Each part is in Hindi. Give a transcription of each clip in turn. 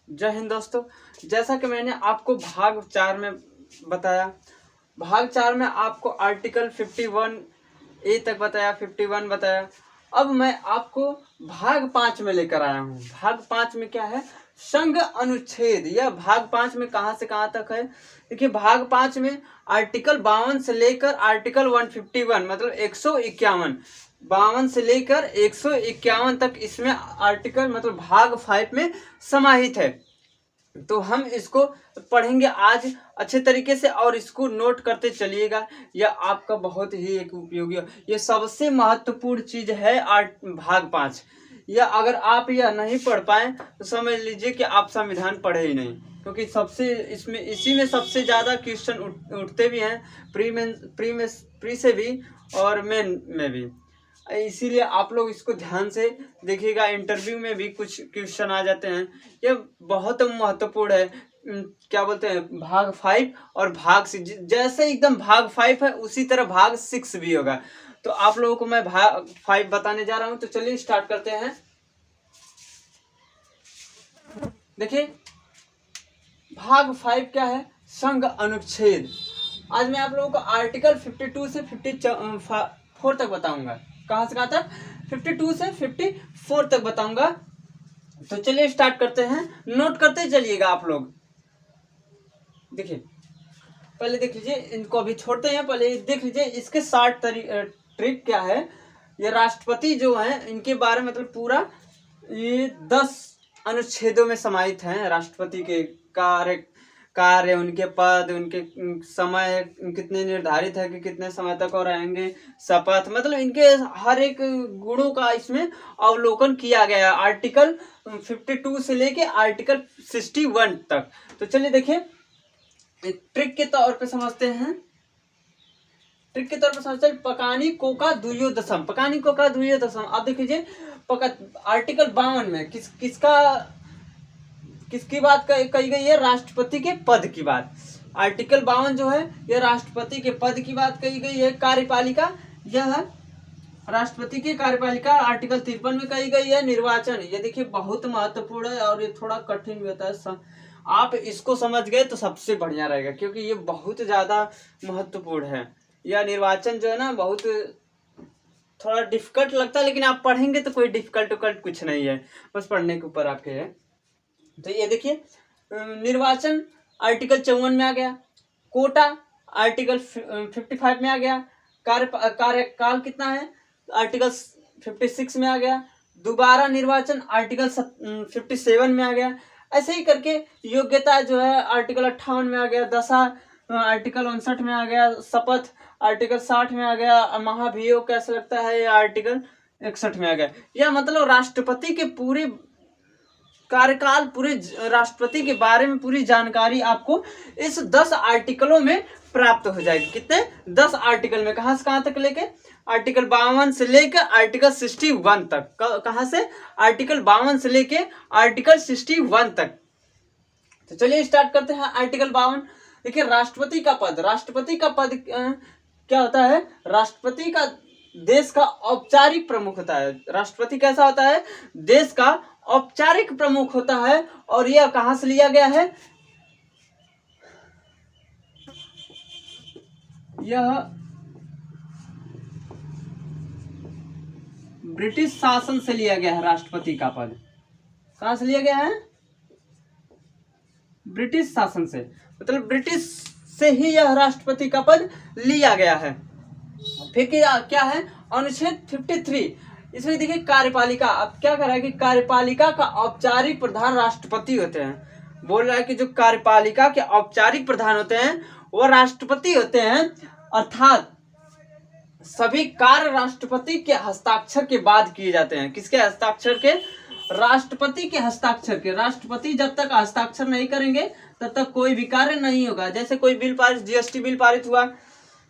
जय हिंद दोस्तों। जैसा कि मैंने आपको भाग 4 में बताया, भाग 4 में आपको आर्टिकल 51A तक बताया, 51 बताया। अब मैं आपको भाग 5 में लेकर आया हूँ। भाग 5 में क्या है? संघ अनुच्छेद। यह भाग 5 में कहाँ से कहाँ तक है? देखिए, भाग 5 में आर्टिकल 52 से लेकर आर्टिकल 151 मतलब 151, 52 से लेकर 151 तक इसमें आर्टिकल मतलब भाग 5 में समाहित है। तो हम इसको पढ़ेंगे आज अच्छे तरीके से और इसको नोट करते चलिएगा। यह आपका बहुत ही एक उपयोगी, ये सबसे महत्वपूर्ण चीज है भाग 5। यह अगर आप यह नहीं पढ़ पाए तो समझ लीजिए कि आप संविधान पढ़े ही नहीं, क्योंकि सबसे इसमें इसी में सबसे ज्यादा क्वेश्चन उठते भी हैं, प्री से भी और मेन में भी। इसीलिए आप लोग इसको ध्यान से देखिएगा, इंटरव्यू में भी कुछ क्वेश्चन आ जाते हैं। ये बहुत महत्वपूर्ण है। क्या बोलते हैं, भाग 5 और भाग 6। जैसे एकदम भाग 5 है उसी तरह भाग 6 भी होगा। तो आप लोगों को मैं भाग 5 बताने जा रहा हूं। तो चलिए स्टार्ट करते हैं। देखिए, भाग 5 क्या है? संघ अनुच्छेद। आज मैं आप लोगों को आर्टिकल 52 से 54 तक बताऊंगा। कहां से कहां तक? 52 से 54 तक बताऊंगा। तो चलिए स्टार्ट करते हैं, नोट करते चलिएगा आप लोग। देखिए, पहले देख लीजिए, इनको अभी छोड़ते हैं, पहले देख लीजिए इसके 60 ट्रिक क्या है। ये राष्ट्रपति जो है इनके बारे में मतलब पूरा ये 10 अनुच्छेदों में समाहित हैं। राष्ट्रपति के कार्य, उनके पद, उनके समय कितने निर्धारित है कि कितने समय तक और रहेंगे, शपथ, मतलब इनके हर एक गुणों का इसमें अवलोकन किया गया है आर्टिकल 52 से लेके आर्टिकल 61 तक। तो चलिए देखिए, ट्रिक के तौर पे समझते हैं। ट्रिक के तौर पर समझते हैं। पकानी कोका द्वियोदशम, पकानी कोका द्वियोदशम। आप देख लीजिए, आर्टिकल 52 में किसकी बात कही गई है? राष्ट्रपति के पद की बात। आर्टिकल 52 जो है यह राष्ट्रपति के पद की बात कही गई है। कार्यपालिका, यह राष्ट्रपति की कार्यपालिका आर्टिकल 53 में कही गई है। निर्वाचन, ये देखिए बहुत महत्वपूर्ण है और ये थोड़ा कठिन भी होता है। आप इसको समझ गए तो सबसे बढ़िया रहेगा, क्योंकि ये बहुत ज्यादा महत्वपूर्ण है। यह निर्वाचन जो है ना, बहुत थोड़ा डिफिकल्ट लगता है, लेकिन आप पढ़ेंगे तो कोई डिफिकल्ट कुछ नहीं है, बस पढ़ने के ऊपर आपके है। तो ये देखिए, निर्वाचन आर्टिकल 54 में आ गया। कोटा आर्टिकल 55 में आ गया। कार्यकाल कितना है? आर्टिकल 56 में आ गया। दोबारा निर्वाचन आर्टिकल 57 में आ गया। ऐसे ही करके योग्यता जो है आर्टिकल 58 में आ गया। दशा आर्टिकल 59 में आ गया। शपथ आर्टिकल 60 में आ गया। महाभियोग कैसा लगता है? ये आर्टिकल 61 में आ गया। यह मतलब राष्ट्रपति के पूरे कार्यकाल, पूरे राष्ट्रपति के बारे में पूरी जानकारी आपको इस 10 आर्टिकलों में प्राप्त हो जाएगी। कितने? 10 आर्टिकल में। कहां से कहां तक लेके? आर्टिकल 52 से लेकर आर्टिकल 61 तक। कहां से? आर्टिकल 52 से लेके आर्टिकल 61 तक। तो चलिए स्टार्ट करते हैं। आर्टिकल 52 देखिए, राष्ट्रपति का पद। राष्ट्रपति का पद क्या होता है? राष्ट्रपति का देश का औपचारिक प्रमुख होता है। राष्ट्रपति कैसा होता है? देश का औपचारिक प्रमुख होता है। और यह कहां से लिया गया है? यह ब्रिटिश शासन से लिया गया है। राष्ट्रपति का पद कहां से लिया गया है? ब्रिटिश शासन से, मतलब ब्रिटिश से ही यह राष्ट्रपति का पद लिया गया है। फिर क्या है? अनुच्छेद 53, इसमें देखिए कार्यपालिका। अब क्या कर रहा है कि कार्यपालिका का औपचारिक प्रधान राष्ट्रपति होते हैं। बोल रहा है कि जो कार्यपालिका के औपचारिक प्रधान होते हैं वो राष्ट्रपति होते हैं, अर्थात सभी कार्य राष्ट्रपति के हस्ताक्षर के बाद किए जाते हैं। किसके हस्ताक्षर के? राष्ट्रपति के हस्ताक्षर के। राष्ट्रपति जब तक हस्ताक्षर नहीं करेंगे तब तक कोई भी कार्य नहीं होगा। जैसे कोई बिल पारित, जीएसटी बिल पारित हुआ,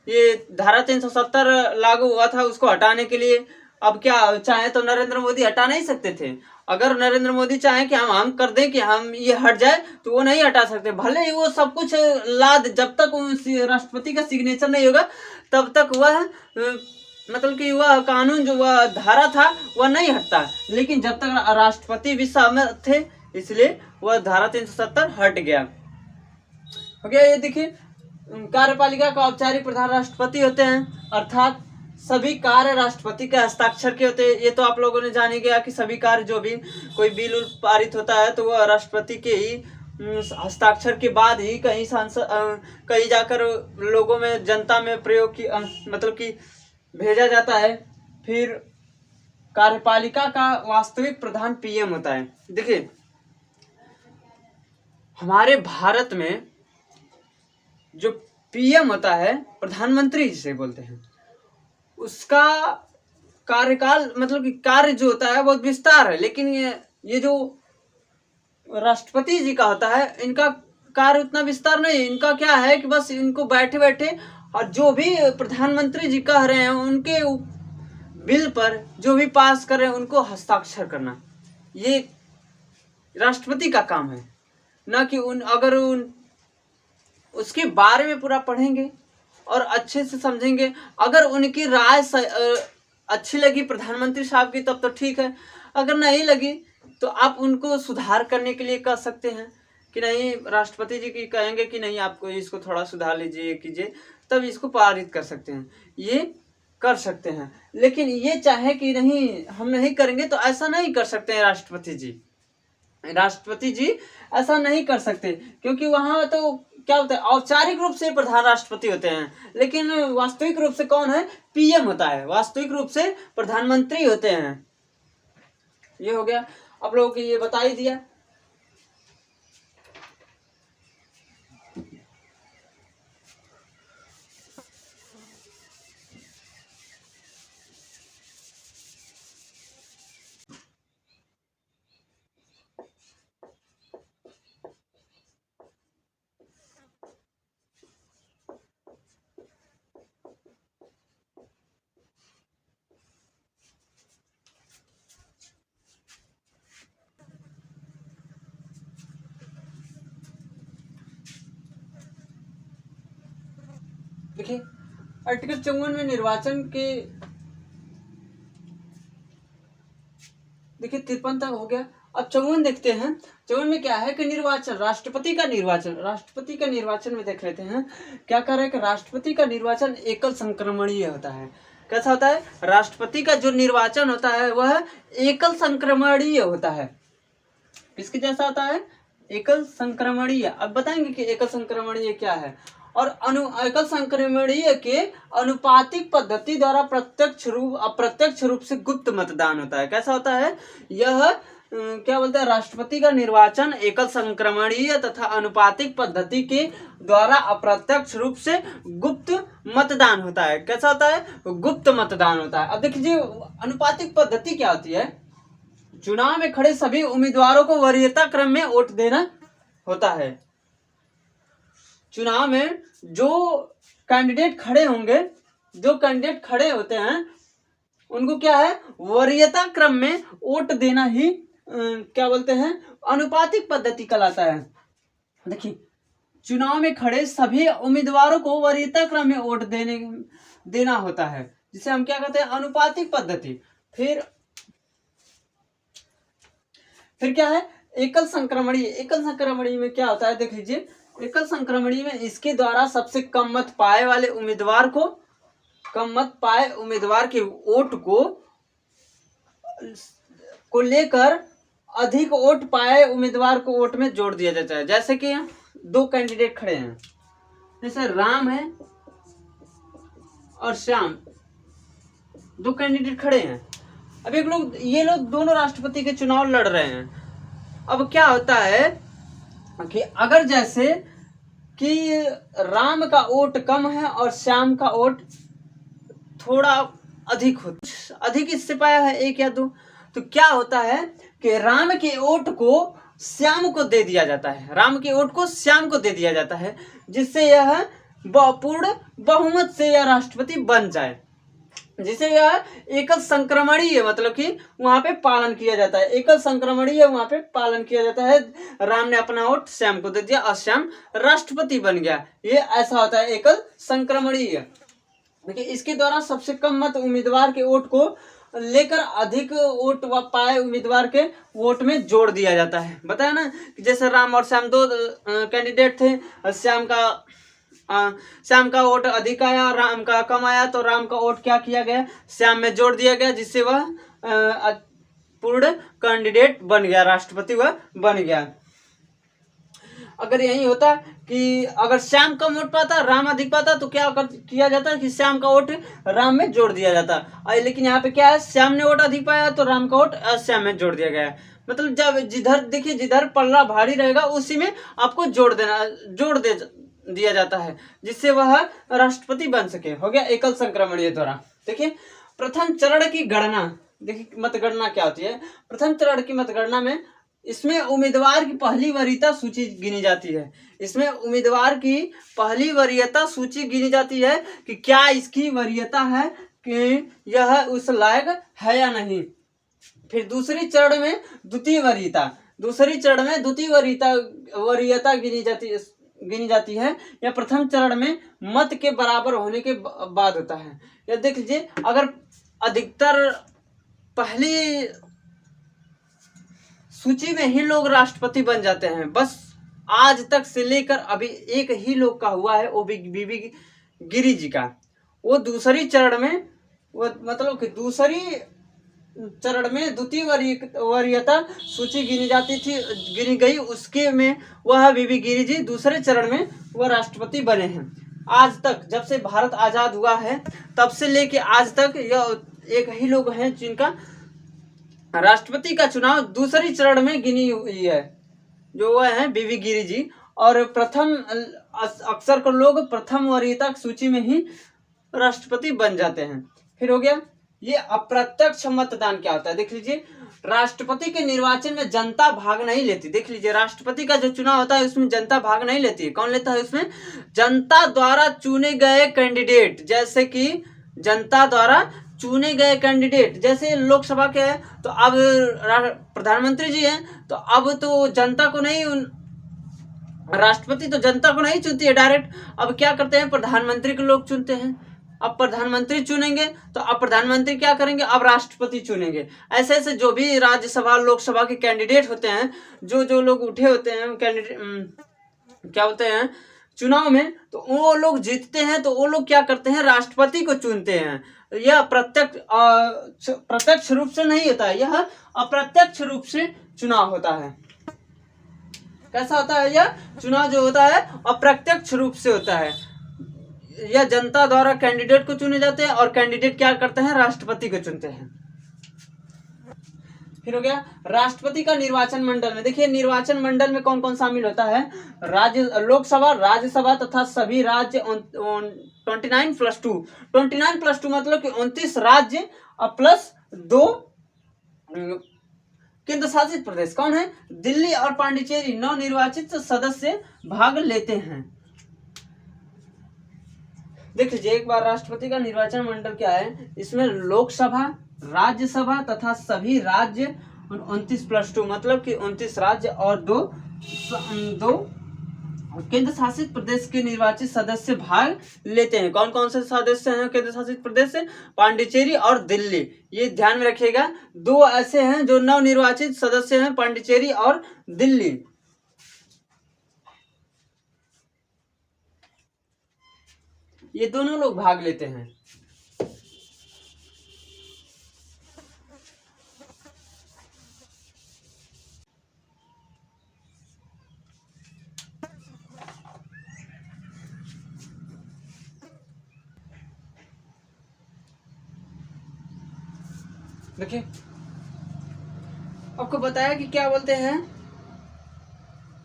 ये धारा 370 लागू हुआ था, उसको हटाने के लिए अब क्या चाहे तो नरेंद्र मोदी हटा नहीं सकते थे। अगर नरेंद्र मोदी चाहे कि हम कर दें कि हम ये हट जाए तो वो नहीं हटा सकते, भले ही वो सब कुछ जब तक राष्ट्रपति का सिग्नेचर नहीं होगा तब तक वह मतलब कि वह कानून जो वह धारा था वह नहीं हटता। लेकिन जब तक राष्ट्रपति भी सहमत थे इसलिए वह धारा 370 हट गया। हो गया। ये देखिए, कार्यपालिका का औपचारिक प्रधान राष्ट्रपति होते हैं, अर्थात सभी कार्य राष्ट्रपति के हस्ताक्षर के होते हैं। ये तो आप लोगों ने जान ही गया कि सभी कार्य, जो भी कोई बिल पारित होता है तो वह राष्ट्रपति के ही हस्ताक्षर के बाद ही कहीं सांसद कहीं जाकर लोगों में, जनता में प्रयोग की मतलब कि भेजा जाता है। फिर कार्यपालिका का वास्तविक प्रधान पीएम होता है। देखिए, हमारे भारत में जो पीएम होता है, प्रधानमंत्री जिसे बोलते हैं, उसका कार्यकाल मतलब कि कार्य जो होता है बहुत विस्तार है। लेकिन ये जो राष्ट्रपति जी का होता है, इनका कार्य उतना विस्तार नहीं है। इनका क्या है कि बस इनको बैठे बैठे और जो भी प्रधानमंत्री जी कह रहे हैं उनके बिल पर जो भी पास कर रहे हैं उनको हस्ताक्षर करना, ये राष्ट्रपति का काम है। ना कि अगर उसके बारे में पूरा पढ़ेंगे और अच्छे से समझेंगे, अगर उनकी राय अच्छी लगी प्रधानमंत्री साहब की तब तो ठीक है, अगर नहीं लगी तो आप उनको सुधार करने के लिए कह सकते हैं कि नहीं, राष्ट्रपति जी की कहेंगे कि नहीं आपको इसको थोड़ा सुधार लीजिए कीजिए, तब इसको पारित कर सकते हैं, ये कर सकते हैं। लेकिन ये चाहे कि नहीं हम नहीं करेंगे तो ऐसा नहीं कर सकते हैं राष्ट्रपति जी। राष्ट्रपति जी ऐसा नहीं कर सकते, क्योंकि वहां तो क्या होता है, औपचारिक रूप से प्रधान राष्ट्रपति होते हैं, लेकिन वास्तविक रूप से कौन है, पीएम होता है, वास्तविक रूप से प्रधानमंत्री होते हैं। ये हो गया, आप लोगों को ये बता ही दिया। देखिए, आर्टिकल 54 में निर्वाचन के, देखिए 53 तक हो गया। अब 54 देखते हैं। 54 में क्या है कि निर्वाचन, राष्ट्रपति का निर्वाचन में देख लेते हैं क्या कर रहे हैं कि राष्ट्रपति का निर्वाचन एकल संक्रमणीय होता है। कैसा होता है, राष्ट्रपति का जो निर्वाचन होता है वह एकल संक्रमणीय होता है। किसके जैसा होता है, एकल संक्रमणीय। अब बताएंगे कि एकल संक्रमणीय क्या है। और एकल संक्रमणीय के अनुपातिक पद्धति द्वारा अप्रत्यक्ष रूप से गुप्त मतदान होता है। कैसा होता है यह, क्या बोलते हैं, राष्ट्रपति का निर्वाचन एकल संक्रमणीय तथा अनुपातिक पद्धति के द्वारा अप्रत्यक्ष रूप से गुप्त मतदान होता है। कैसा होता है, गुप्त मतदान होता है। अब देखिए, अनुपातिक पद्धति क्या होती है, चुनाव में खड़े सभी उम्मीदवारों को वरीयता क्रम में वोट देना होता है। चुनाव में जो कैंडिडेट खड़े होंगे, जो कैंडिडेट खड़े होते हैं उनको क्या है, वरीयता क्रम में वोट देना ही क्या बोलते हैं, अनुपातिक पद्धति कहलाता है। देखिए, चुनाव में खड़े सभी उम्मीदवारों को वरीयता क्रम में वोट देना होता है, जिसे हम क्या कहते हैं, अनुपातिक पद्धति। फिर क्या है, एकल संक्रमणीय। एकल संक्रमणीय में क्या होता है, देख लीजिए, एकल संक्रमणीय में इसके द्वारा सबसे कम मत पाए वाले उम्मीदवार को, कम मत पाए उम्मीदवार के वोट को लेकर अधिक वोट पाए उम्मीदवार को वोट में जोड़ दिया जाता है। जैसे कि दो कैंडिडेट खड़े हैं, जैसे राम है और श्याम, दो कैंडिडेट खड़े हैं। अब ये लोग दोनों राष्ट्रपति के चुनाव लड़ रहे हैं। अब क्या होता है कि अगर जैसे कि राम का वोट कम है और श्याम का वोट थोड़ा अधिक इससे पाया है, 1 या 2, तो क्या होता है कि राम के वोट को श्याम को दे दिया जाता है, राम के वोट को श्याम को दे दिया जाता है, जिससे यह पूर्ण बहुमत से यह राष्ट्रपति बन जाए, जिसे यह एकल संक्रमणीय मतलब कि वहां पे पालन किया जाता है। एकल संक्रमणीय वहां पे पालन किया जाता है। राम ने अपना वोट श्याम को दे दिया और श्याम राष्ट्रपति बन गया। ये ऐसा होता है एकल संक्रमणीय। देखिए, इसके द्वारा सबसे कम मत उम्मीदवार के वोट को लेकर अधिक वोट पाए उम्मीदवार के वोट में जोड़ दिया जाता है। बताया ना कि जैसे राम और श्याम दो कैंडिडेट थे, श्याम का वोट अधिक आया, राम का कम आया, तो राम का वोट क्या किया गया, श्याम में जोड़ दिया गया, जिससे वह पूर्ण कैंडिडेट बन गया, राष्ट्रपति वह बन गया। अगर यही होता कि अगर श्याम कम वोट पाता, राम अधिक पाता, तो क्या किया जाता कि श्याम का वोट राम में जोड़ दिया जाता। लेकिन यहाँ पे क्या है, श्याम ने वोट अधिक पाया तो राम का वोट श्याम में जोड़ दिया गया। मतलब जब जिधर देखिए जिधर पल्ला भारी रहेगा उसी में आपको जोड़ दिया जाता है, जिससे वह राष्ट्रपति बन सके। हो गया एकल संक्रमणीय द्वारा। देखिए प्रथम चरण की गणना, देखिए मतगणना क्या होती है। प्रथम चरण की मतगणना में इसमें उम्मीदवार की पहली वरीयता सूची गिनी जाती है। इसमें उम्मीदवार की पहली वरीयता सूची गिनी जाती है कि क्या इसकी वरीयता है कि यह उस लायक है या नहीं। फिर दूसरी चरण में द्वितीय वरीयता, दूसरी चरण में द्वितीय वरीयता गिनी जाती है। या प्रथम चरण में मत के बराबर होने के बाद होता है। या देख लीजिए, अगर अधिकतर पहली सूची में ही लोग राष्ट्रपति बन जाते हैं, बस आज तक से लेकर अभी एक ही लोग का हुआ है, वो बीबी गिरी जी का। वो दूसरी चरण में, वो मतलब कि दूसरी चरण में द्वितीय वरीयता सूची गिनी गई, उसके में वह बीबी गिरी जी दूसरे चरण में वह राष्ट्रपति बने हैं। आज तक जब से भारत आजाद हुआ है तब से लेके आज तक यह एक ही लोग हैं जिनका राष्ट्रपति का चुनाव दूसरी चरण में गिनी हुई है, जो वह है बीबी गिरी जी। और प्रथम अक्सर को लोग प्रथम वरीयता सूची में ही राष्ट्रपति बन जाते हैं। फिर हो गया ये अप्रत्यक्ष मतदान क्या होता है। देख लीजिए, राष्ट्रपति के निर्वाचन में जनता भाग नहीं लेती। देख लीजिए, राष्ट्रपति का जो चुनाव होता है उसमें जनता भाग नहीं लेती है। कौन लेता है उसमें? जनता द्वारा चुने गए कैंडिडेट। जैसे कि जनता द्वारा चुने गए कैंडिडेट, जैसे लोकसभा के हैं तो अब प्रधानमंत्री जी हैं, तो अब तो जनता को नहीं, राष्ट्रपति तो जनता को नहीं चुनती है डायरेक्ट। अब क्या करते हैं, प्रधानमंत्री को लोग चुनते हैं। अब प्रधानमंत्री चुनेंगे तो अब प्रधानमंत्री क्या करेंगे, अब राष्ट्रपति चुनेंगे। ऐसे ऐसे जो भी राज्यसभा लोकसभा के कैंडिडेट होते हैं, जो लोग उठे होते हैं कैंडिडेट, क्या होते हैं चुनाव में, तो वो लोग जीतते हैं, तो वो लोग क्या करते हैं, राष्ट्रपति को चुनते हैं। यह प्रत्यक्ष रूप से नहीं होता है, यह अप्रत्यक्ष रूप से चुनाव होता है। कैसा होता है यह चुनाव? जो होता है अप्रत्यक्ष रूप से होता है। यह जनता द्वारा कैंडिडेट को चुने जाते हैं और कैंडिडेट क्या करते हैं, राष्ट्रपति को चुनते हैं। फिर हो गया राष्ट्रपति का निर्वाचन मंडल में। देखिए, निर्वाचन मंडल में कौन कौन शामिल होता है? लोकसभा, राज्यसभा तथा सभी राज्य 29+2। 29+2 मतलब कि 29 राज्य और प्लस 2 केंद्र शासित प्रदेश। कौन है? दिल्ली और पांडिचेरी नवनिर्वाचित सदस्य भाग लेते हैं। देख लीजिए एक बार, राष्ट्रपति का निर्वाचन मंडल क्या है, इसमें लोकसभा, राज्यसभा तथा सभी राज्य 29+2 मतलब कि 29 राज्य और दो केंद्र शासित प्रदेश के निर्वाचित सदस्य भाग लेते हैं। कौन कौन से सदस्य हैं केंद्र शासित प्रदेश से? पांडिचेरी और दिल्ली। ये ध्यान में रखिएगा, दो ऐसे हैं जो नवनिर्वाचित सदस्य हैं, पांडिचेरी और दिल्ली। ये दोनों लोग भाग लेते हैं। देखिए, आपको बताया कि क्या बोलते हैं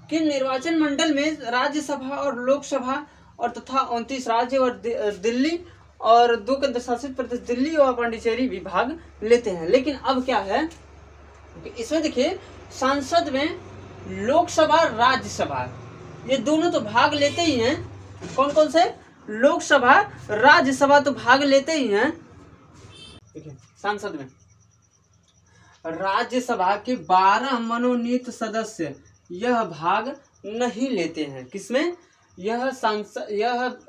कि निर्वाचन मंडल में राज्यसभा और लोकसभा और तथा 29 राज्य और दिल्ली और 2 केंद्र शासित प्रदेश दिल्ली और पांडिचेरी भी भाग लेते हैं। लेकिन अब क्या है कि इसमें देखिए, संसद में लोकसभा, राज्यसभा ये दोनों तो भाग लेते ही हैं। कौन कौन से? लोकसभा, राज्यसभा तो भाग लेते ही हैं। देखिए, संसद में राज्यसभा के 12 मनोनीत सदस्य यह भाग नहीं लेते हैं। किसमें? यह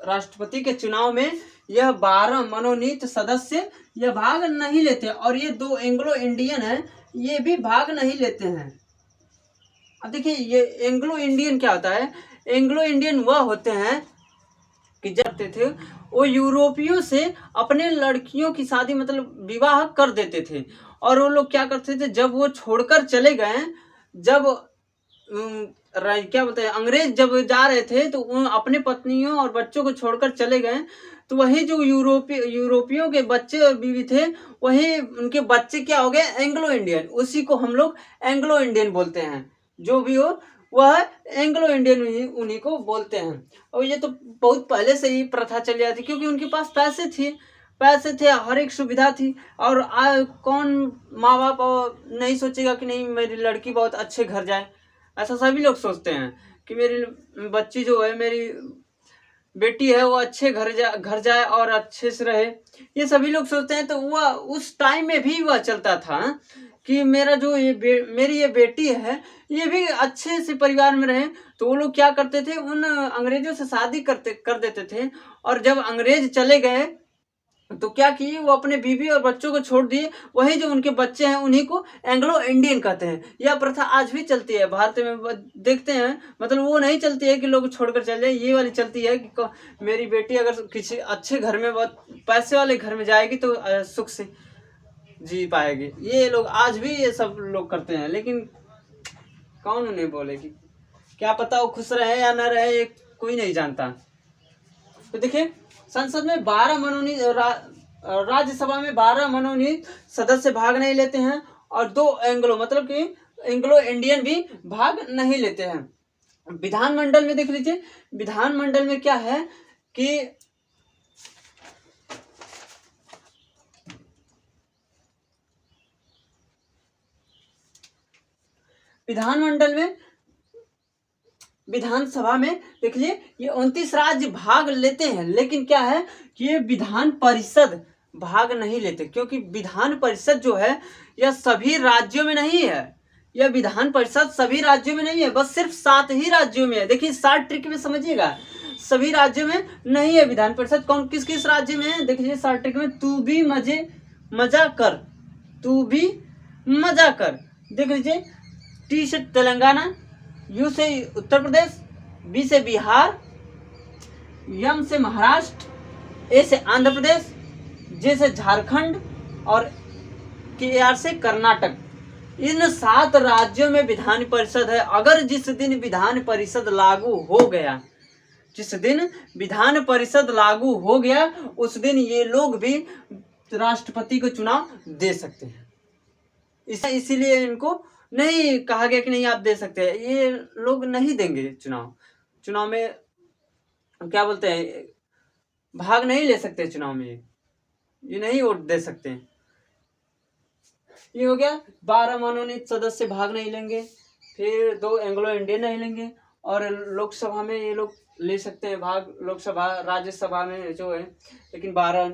राष्ट्रपति के चुनाव में यह 12 मनोनीत सदस्य यह भाग नहीं लेते, और ये 2 एंग्लो इंडियन है, ये भी भाग नहीं लेते हैं। अब देखिए ये एंग्लो इंडियन क्या होता है, एंग्लो इंडियन वह होते हैं कि जब थे वो यूरोपियों से अपने लड़कियों की शादी मतलब विवाह कर देते थे, और वो लोग क्या करते थे, जब वो छोड़कर चले गए, जब क्या बोलते हैं अंग्रेज जब जा रहे थे तो उन अपने पत्नियों और बच्चों को छोड़कर चले गए, तो वही जो यूरोपियों के बच्चे और बीवी थे, वही उनके बच्चे क्या हो गए, एंग्लो इंडियन, उसी को हम लोग एंग्लो इंडियन बोलते हैं। जो भी हो वह एंग्लो इंडियन उन्हीं को बोलते हैं। और ये तो बहुत पहले से ही प्रथा चली आती, क्योंकि उनके पास पैसे थे, हर एक सुविधा थी। और कौन माँ बाप नहीं सोचेगा कि नहीं मेरी लड़की बहुत अच्छे घर जाए, ऐसा सभी लोग सोचते हैं कि मेरी बच्ची जो है, मेरी बेटी है, वो अच्छे घर जाए और अच्छे से रहे, ये सभी लोग सोचते हैं। तो वह उस टाइम में भी वह चलता था कि मेरा जो मेरी ये बेटी है, ये भी अच्छे से परिवार में रहे। तो वो लोग क्या करते थे, उन अंग्रेजों से शादी कर देते थे, और जब अंग्रेज चले गए तो क्या किए, वो अपने बीवी और बच्चों को छोड़ दिए, वही जो उनके बच्चे हैं उन्हीं को एंग्लो इंडियन कहते हैं। यह प्रथा आज भी चलती है भारत में, देखते हैं। मतलब वो नहीं चलती है कि लोग छोड़कर चले जाए, ये वाली चलती है कि मेरी बेटी अगर किसी अच्छे घर में, बहुत पैसे वाले घर में जाएगी तो सुख से जी पाएगी। ये लोग आज भी ये सब लोग करते हैं, लेकिन कौन उन्हें बोलेगी, क्या पता वो खुश रहे या ना रहे, ये कोई नहीं जानता। तो देखिए संसद में 12 मनोनीत, राज्यसभा में 12 मनोनीत सदस्य भाग नहीं लेते हैं, और 2 एंग्लो मतलब कि एंग्लो इंडियन भी भाग नहीं लेते हैं। विधानमंडल में देख लीजिए, विधानमंडल में क्या है कि विधानमंडल में, विधानसभा में देख लीजिए, ये 29 राज्य भाग लेते हैं, लेकिन क्या है कि ये विधान परिषद भाग नहीं लेते, क्योंकि विधान परिषद जो है यह सभी राज्यों में नहीं है। यह विधान परिषद सभी राज्यों में नहीं है, बस सिर्फ 7 ही राज्यों में है। देखिए 7 ट्रिक में समझिएगा, सभी राज्यों में नहीं है विधान परिषद। कौन किस किस राज्य में है, देखिए 7 ट्रिक में, तू भी मजा कर, तू भी मजा कर, देख लीजिए। टी से तेलंगाना, यू से उत्तर प्रदेश, बी से बिहार, एम से महाराष्ट्र, ए से आंध्र प्रदेश, जे से झारखंड, और के आर से कर्नाटक। इन 7 राज्यों में विधान परिषद है। अगर जिस दिन विधान परिषद लागू हो गया, जिस दिन विधान परिषद लागू हो गया, उस दिन ये लोग भी राष्ट्रपति को चुनाव दे सकते हैं। इसीलिए इनको नहीं कहा गया कि नहीं आप दे सकते हैं, ये लोग नहीं देंगे चुनाव में, क्या बोलते हैं, भाग नहीं ले सकते चुनाव में, ये नहीं वोट दे सकते हैं। ये हो गया, 12 मनोनीत सदस्य भाग नहीं लेंगे, फिर 2 एंग्लो इंडियन नहीं लेंगे, और लोकसभा में ये लोग ले सकते हैं भाग, लोकसभा राज्यसभा में जो है, लेकिन 12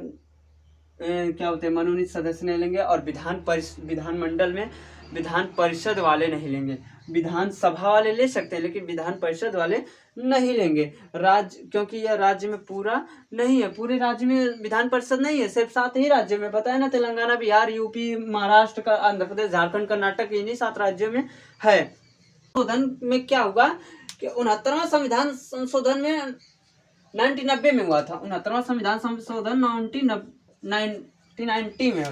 क्या बोलते हैं मनोनीत सदस्य नहीं लेंगे, और विधानमंडल में विधान परिषद वाले नहीं लेंगे। विधानसभा वाले ले सकते हैं, लेकिन विधान परिषद वाले नहीं लेंगे। क्योंकि यह राज्य में पूरा नहीं है, पूरे राज्य में विधान परिषद नहीं है, सिर्फ 7 ही राज्यों में, बताया ना, तेलंगाना, बिहार, यूपी, महाराष्ट्र, आंध्र प्रदेश, झारखंड, कर्नाटक, इन्हीं 7 राज्यों में है। संशोधन में क्या हुआ कि 69वां संविधान संशोधन में 1990 में हुआ था। 69वां संविधान संशोधन 1990 में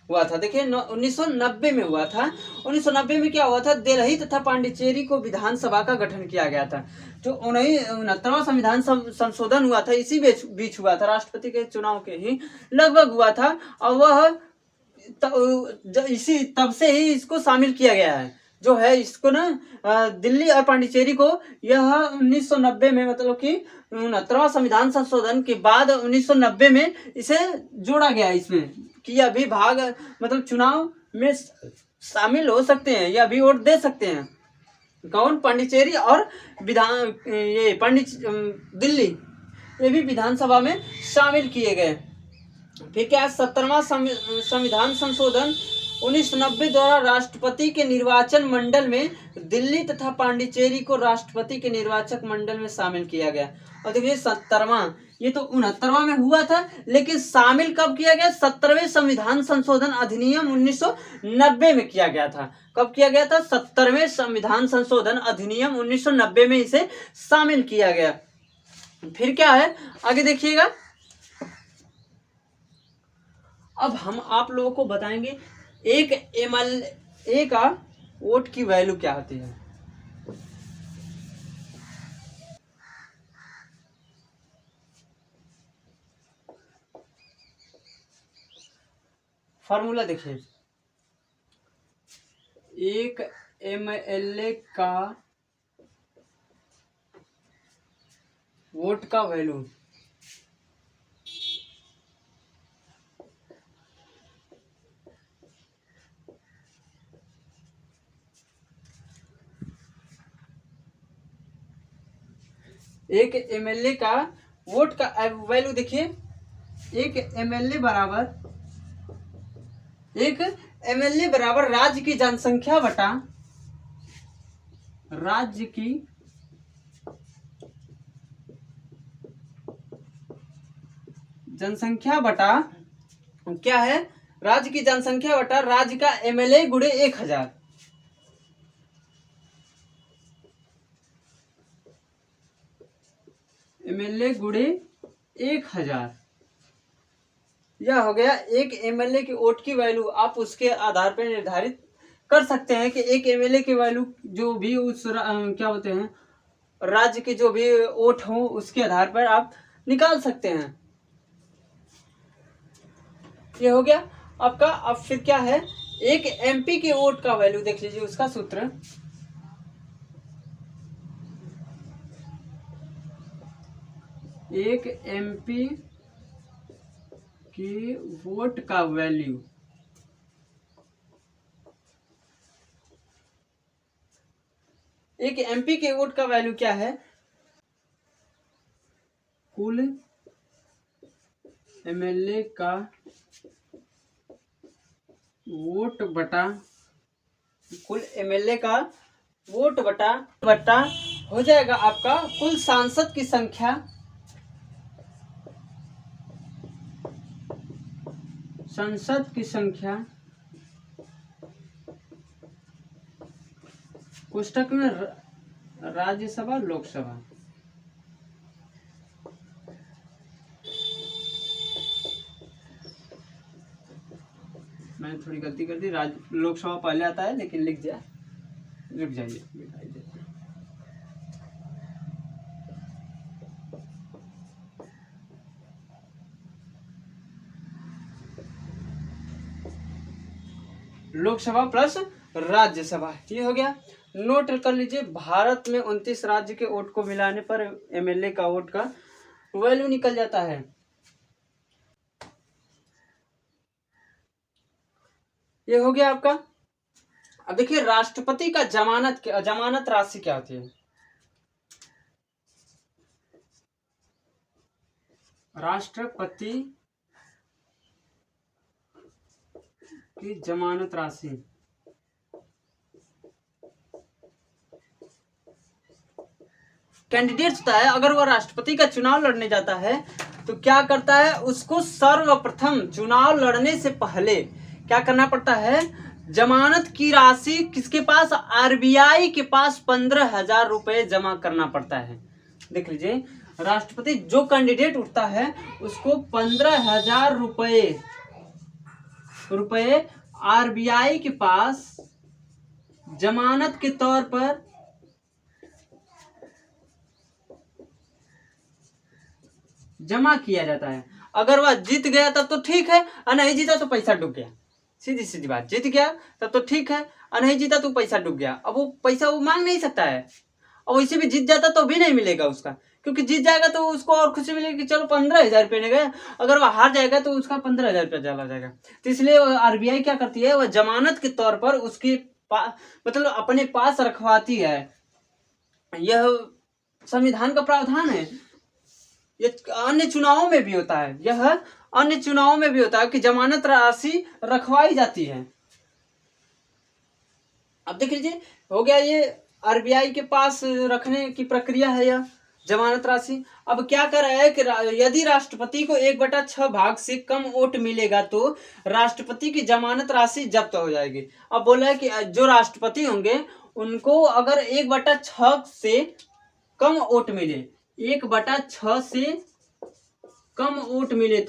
हुआ था। देखिए 1990 में हुआ था। 1990 में क्या हुआ था, दिल्ली तथा पांडिचेरी को विधानसभा का गठन किया गया था। जो 69वां संविधान संशोधन हुआ था, इसी बीच हुआ था, राष्ट्रपति के चुनाव के ही लगभग हुआ था, और वह तब से ही इसको शामिल किया गया है, जो है इसको ना दिल्ली और पांडिचेरी को, यह 1990 में, मतलब कि 69वां संविधान संशोधन के बाद 1990 में इसे जोड़ा गया इसमें, कि अभी भाग मतलब चुनाव में शामिल हो सकते हैं, या अभी वोट दे सकते हैं। कौन, पांडिचेरी और दिल्ली, ये भी विधानसभा में शामिल किए गए। फिर क्या, 70वां संविधान संशोधन 1990 द्वारा राष्ट्रपति के निर्वाचन मंडल में दिल्ली तथा पांडिचेरी को राष्ट्रपति के निर्वाचक मंडल में शामिल किया गया। और देखिए 70वां, ये तो 69वां में हुआ था, लेकिन शामिल कब किया गया? 70वें संविधान संशोधन अधिनियम 1990 में किया गया था। कब किया गया था? 70वें संविधान संशोधन अधिनियम 1990 में इसे शामिल किया गया। फिर क्या है आगे देखिएगा। अब हम आप लोगों को बताएंगे एक MLA का वोट की वैल्यू क्या होती है। फॉर्मूला देखिए, एक MLA का वोट का वैल्यू एक MLA का वोट का वैल्यू देखिए, एक MLA बराबर राज्य की जनसंख्या बटा राज्य की जनसंख्या बटा क्या है? राज्य की जनसंख्या बटा राज्य का MLA गुणे 1000। MLA गुणे 1000, यह हो गया एक MLA की वोट की वैल्यू। आप उसके आधार पर निर्धारित कर सकते हैं कि एक MLA की वैल्यू जो भी उस क्या होते हैं राज्य के जो भी वोट हो उसके आधार पर आप निकाल सकते हैं। ये हो गया आपका। अब फिर क्या है, एक MP के वोट का वैल्यू देख लीजिए, उसका सूत्र एक MP की वोट का वैल्यू एक MP के वोट का वैल्यू क्या है? कुल MLA का वोट बटा कुल MLA का वोट बटा हो जाएगा आपका कुल सांसद की संख्या, संसद की संख्या कोष्टक में राज्यसभा लोकसभा। मैंने थोड़ी गलती कर दी, लोकसभा पहले आता है लेकिन लिख दिया, रुक जाइए। लोकसभा प्लस राज्यसभा, ये हो गया। नोट कर लीजिए, भारत में 29 राज्य के वोट को मिलाने पर MLA का वोट का वैल्यू निकल जाता है। ये हो गया आपका। अब देखिए राष्ट्रपति का जमानत राशि क्या होती है। राष्ट्रपति की जमानत राशि कैंडिडेट होता है, अगर वह राष्ट्रपति का चुनाव लड़ने जाता है तो क्या करता है, उसको सर्वप्रथम चुनाव लड़ने से पहले क्या करना पड़ता है, जमानत की राशि किसके पास? RBI के पास 15,000 रुपए जमा करना पड़ता है। देख लीजिए, राष्ट्रपति जो कैंडिडेट उठता है उसको 15,000 रुपए RBI के पास जमानत के तौर पर जमा किया जाता है। अगर वह जीत गया तब तो ठीक है, और नहीं जीता तो पैसा डूब गया। सीधी सीधी बात, जीत गया तब तो ठीक है, और नहीं जीता तो पैसा डूब गया। अब वो पैसा वो मांग नहीं सकता है, और वैसे भी जीत जाता तो भी नहीं मिलेगा उसका, क्योंकि जीत जाएगा तो उसको और खुशी मिलेगी कि चलो 15,000 रुपये ने गए। अगर वह हार जाएगा तो उसका 15,000 रुपया चला जाएगा। तो इसलिए RBI क्या करती है, वह जमानत के तौर पर उसकी मतलब अपने पास रखवाती है। यह संविधान का प्रावधान है। ये अन्य चुनावों में भी होता है, यह अन्य चुनावों में भी होता है कि जमानत राशि रखवाई जाती है। अब देख लीजिए, हो गया ये RBI के पास रखने की प्रक्रिया है यह। जमानत राशि। अब क्या कर रहा है कि यदि राष्ट्रपति को 1/6 भाग से कम वोट मिलेगा तो राष्ट्रपति की जमानत राशि जब्त हो जाएगी। अब बोला है कि जो राष्ट्रपति होंगे उनको अगर 1/6 से कम वोट मिले, 1/6 से कम वोट मिले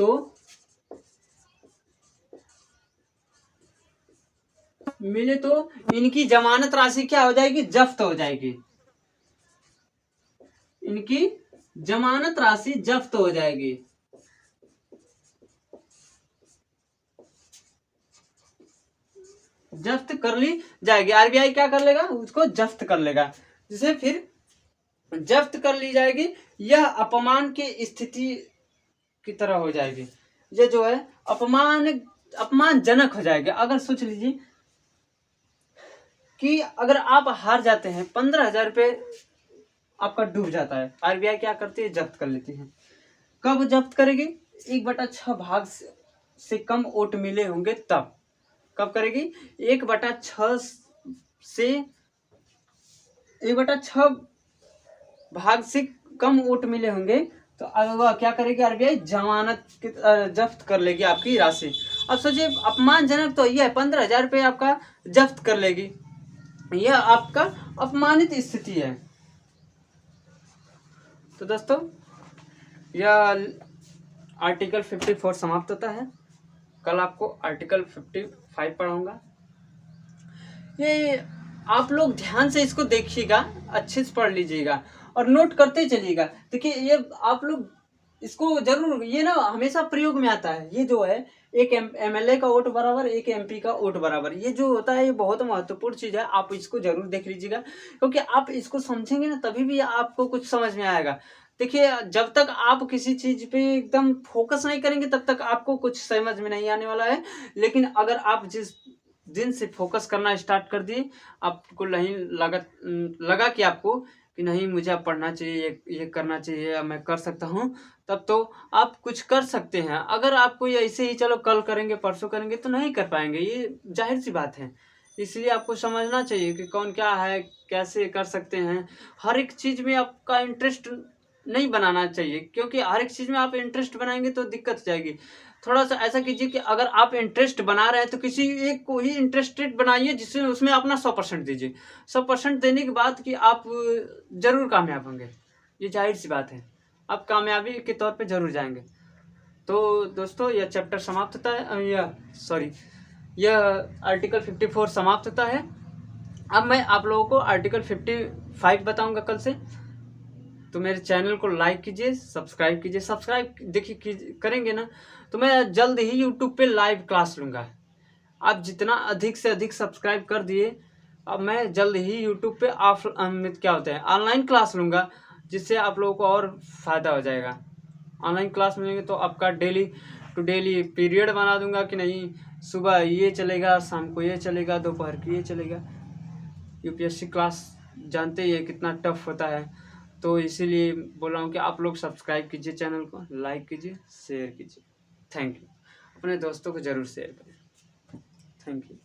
तो इनकी जमानत राशि क्या हो जाएगी, जब्त हो जाएगी। इनकी जमानत राशि जब्त हो जाएगी। जब्त कर ली जाएगी। आरबीआई क्या कर लेगा, उसको जब्त कर लेगा, जिसे फिर जब्त कर ली जाएगी। यह अपमान की स्थिति की तरह हो जाएगी। ये जो है अपमानजनक हो जाएगी। अगर सोच लीजिए कि अगर आप हार जाते हैं, 15,000 रुपये आपका डूब जाता है, आरबीआई क्या करती है, जब्त कर लेती है। कब जब्त करेगी, 1/6 भाग से कम वोट मिले होंगे तब। कब करेगी, 1/6 से 1/6 भाग से कम वोट मिले होंगे तो वह क्या करेगी, आरबीआई जमानत जब्त कर लेगी आपकी राशि। अब सोचिए अपमानजनक तो यह 15,000 रुपये आपका जब्त कर लेगी। यह आपका अपमानित स्थिति है। तो दोस्तों यह आर्टिकल 54 समाप्त होता है। कल आपको आर्टिकल 55 पढ़ाऊंगा। ये आप लोग ध्यान से इसको देखिएगा, अच्छे से पढ़ लीजिएगा और नोट करते चलिएगा। देखिए ये आप लोग इसको जरूर, ये ना हमेशा प्रयोग में आता है। ये जो है एक एमएलए का वोट बराबर, एक एमपी का वोट बराबर, ये जो होता है ये बहुत महत्वपूर्ण चीज है। आप इसको जरूर देख लीजिएगा, क्योंकि आप इसको समझेंगे ना तभी भी आपको कुछ समझ में आएगा। देखिए जब तक आप किसी चीज पे एकदम फोकस नहीं करेंगे तब तक आपको कुछ समझ में नहीं आने वाला है। लेकिन अगर आप जिस दिन से फोकस करना स्टार्ट कर दिए, आपको नहीं लगा कि आपको कि नहीं मुझे अब पढ़ना चाहिए, ये करना चाहिए, मैं कर सकता हूँ, तब तो आप कुछ कर सकते हैं। अगर आपको ये ऐसे ही चलो कल करेंगे परसों करेंगे तो नहीं कर पाएंगे, ये जाहिर सी बात है। इसलिए आपको समझना चाहिए कि कौन क्या है, कैसे कर सकते हैं। हर एक चीज़ में आपका इंटरेस्ट नहीं बनाना चाहिए, क्योंकि हर एक चीज़ में आप इंटरेस्ट बनाएंगे तो दिक्कत हो जाएगी। थोड़ा सा ऐसा कीजिए कि अगर आप इंटरेस्ट बना रहे हैं तो किसी एक को ही इंटरेस्टेड बनाइए, जिससे उसमें अपना 100% दीजिए। 100% देने के बाद कि आप जरूर कामयाब होंगे, ये जाहिर सी बात है, आप कामयाबी के तौर पे जरूर जाएंगे। तो दोस्तों यह चैप्टर समाप्त होता है, यह आर्टिकल 54 समाप्त होता है। अब मैं आप लोगों को आर्टिकल 55 बताऊंगा कल से। तो मेरे चैनल को लाइक कीजिए, सब्सक्राइब कीजिए। सब्सक्राइब देखिए करेंगे ना तो मैं जल्द ही यूट्यूब पे लाइव क्लास लूँगा। आप जितना अधिक से अधिक सब्सक्राइब कर दिए, अब मैं जल्द ही यूट्यूब पे क्या होता है ऑनलाइन क्लास लूँगा, जिससे आप लोगों को और फ़ायदा हो जाएगा। ऑनलाइन क्लास मिलेंगे तो आपका डेली टू डेली पीरियड बना दूंगा कि नहीं, सुबह ये चलेगा, शाम को ये चलेगा, दोपहर को ये चलेगा। यूपीएससी क्लास जानते ही है कितना टफ होता है, तो इसीलिए बोल रहा हूँ कि आप लोग सब्सक्राइब कीजिए, चैनल को लाइक कीजिए, शेयर कीजिए। Thank you. अपने दोस्तों को ज़रूर शेयर करें। Thank you.